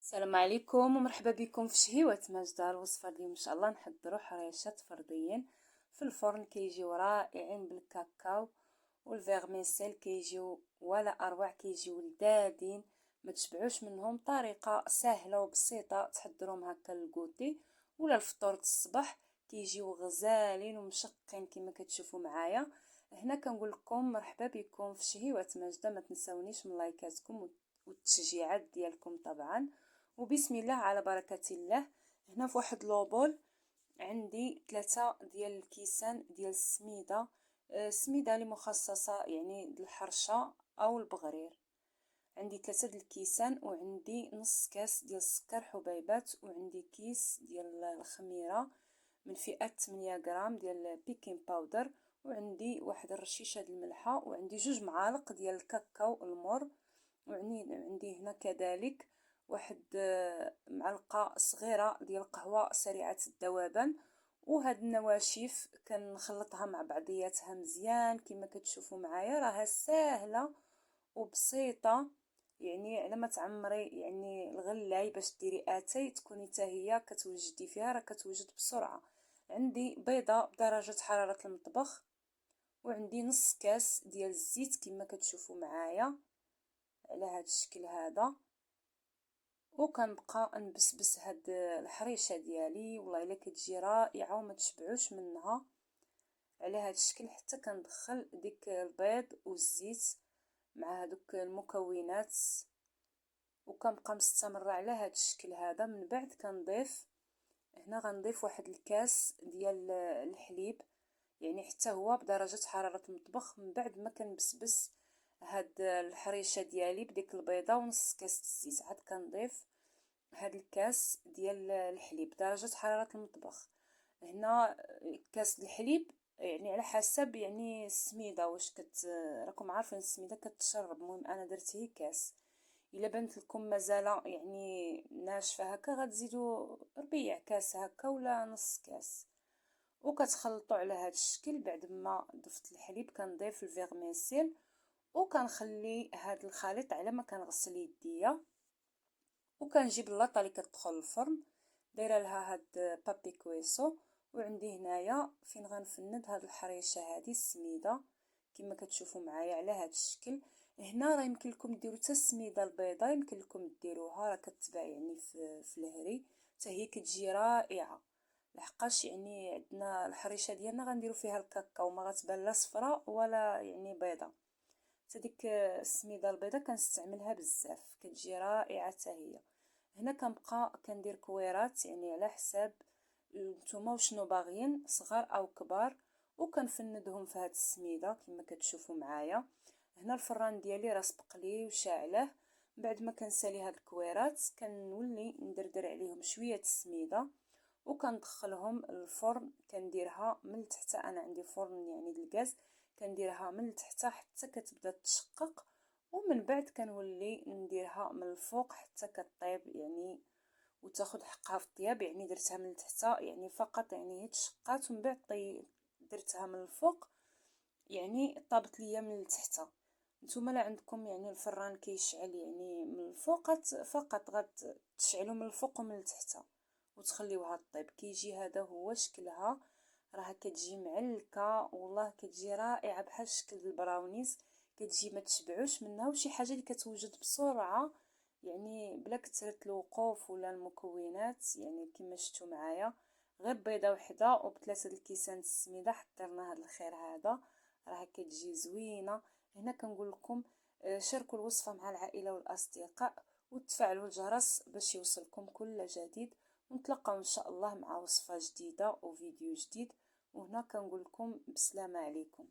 السلام عليكم ومرحبا بكم في شهيوة ماجدة. الوصفة اليوم ان شاء الله نحضروا حريشات فرديين في الفرن، كيجيو رائعين بالكاكاو والفيغميسيل، كيجيو ولا اروع، كيجيو لذاذين ما تشبعوش منهم. طريقة سهلة وبسيطة تحضروهم هكا للكوتي ولا الفطور الصباح، كيجيو غزالين ومشقين كما كتشوفوا معايا هنا. كنقول لكم مرحبا بكم في شهيوة ماجدة، ما تنساونيش من لايكاتكم والتشجيعات ديالكم طبعا. وبسم الله على بركة الله. هنا في واحد لوبول عندي 3 ديال الكيسان ديال السميده، السميده اللي مخصصه يعني للحرشه او البغرير. عندي 3 ديال الكيسان، وعندي نص كاس ديال السكر حبيبات، وعندي كيس ديال الخميره من فئه 8 غرام ديال بيكين باودر، وعندي واحد الرشيشه ديال الملحه، وعندي 2 معالق ديال الكاكاو المر، وعندي هنا كذلك واحد معلقه صغيره ديال القهوه سريعه الذوبان. وهاد النواشف كنخلطها مع بعضياتها مزيان كما كتشوفوا معايا، راها ساهله وبسيطه. يعني على ما تعمري يعني الغلاي باش ديري اتاي تكوني حتى هي كتوجدي فيها، راه كتوجد بسرعه. عندي بيضه بدرجه حراره المطبخ، وعندي نص كاس ديال الزيت كما كتشوفوا معايا على هذا الشكل هذا. وكنبقى نبسبس هاد الحريشه ديالي، والله الا كتجي رائعه وما تشبعوش منها على هذا الشكل، حتى كندخل ديك البيض والزيت مع هذوك المكونات، وكنبقى مستمره على هذا الشكل هذا. من بعد كنضيف هنا، غنضيف واحد الكاس ديال الحليب، يعني حتى هو بدرجه حراره المطبخ. من بعد ما كنبسبس هاد الحريشه ديالي بديك البيضه ونص كاس الزيت، عاد كنضيف هاد الكاس ديال الحليب درجه حراره المطبخ. هنا كاس الحليب يعني على حسب يعني السميده واش راكم عارفين السميده كتشرب. المهم انا درت هي كاس. الا بانت لكم مازال يعني ناشفه هكا غتزيدوا ربيع كاس هكا ولا نص كاس، وكتخلطوا على هذا الشكل. بعد ما ضفت الحليب كنضيف الفيغميسيل، وكنخلي هذا الخليط على ما كنغسل يديا، وكنجيب اللاطه اللي كتدخل الفرن دايره لها هاد بابي كويسو. وعندي هنايا فين غنفند هاد الحريشه هذه السميده كما كتشوفوا معايا على هاد الشكل. هنا راه يمكن لكم ديروا حتى السميده البيضاء، يمكن لكم ديروها، راه كتباع يعني في الهري حتى هي كتجي رائعه. لحقاش يعني عندنا الحريشه ديالنا غنديروا فيها الكاكاو، ما غتبان لا صفراء ولا يعني بيضه. هذيك السميده البيضاء كنستعملها بزاف، كتجي رائعه حتى هي. هنا كنبقى كندير كويرات يعني على حساب نتوما وشنو باغيين، صغار او كبار، وكنفندهم في هاد السميده كما كتشوفوا معايا. هنا الفران ديالي راه سبق لي وشاعله. بعد ما كنسالي هاد الكويرات كنولي ندردر عليهم شويه السميده، وكندخلهم الفرن. كنديرها من التحت، انا عندي فرن يعني الغاز، كنديرها من التحت حتى كتبدا تشقق، ومن بعد كنولي نديرها من الفوق حتى كطيب يعني وتاخذ حقها في الطياب. يعني درتها من التحت يعني فقط يعني هي تشقات، ومن بعد درتها من الفوق يعني طابت ليا من التحت. نتوما لا عندكم يعني الفران كيشعل يعني من الفوق فقط غتشعلوا من الفوق ومن التحت وتخليوها طيب. كيجي هذا هو شكلها، راها كتجي معلكه والله كتجي رائعه بحال شكل البراونيز، كتجي ما تشبعوش منها، وشي حاجه اللي كتوجد بسرعه يعني بلا كثره الوقوف ولا المكونات. يعني كما شفتوا معايا غير بيضه وحده وبثلاثه الكيسان السميده حضرنا هذا الخير هذا، راه كتجي زوينه. هنا كنقول لكم شاركوا الوصفه مع العائله والاصدقاء، وتفعلوا الجرس باش يوصلكم كل جديد. ونتلاقاو ان شاء الله مع وصفه جديده وفيديو جديد. وهنا كنقول لكم بسلامه عليكم.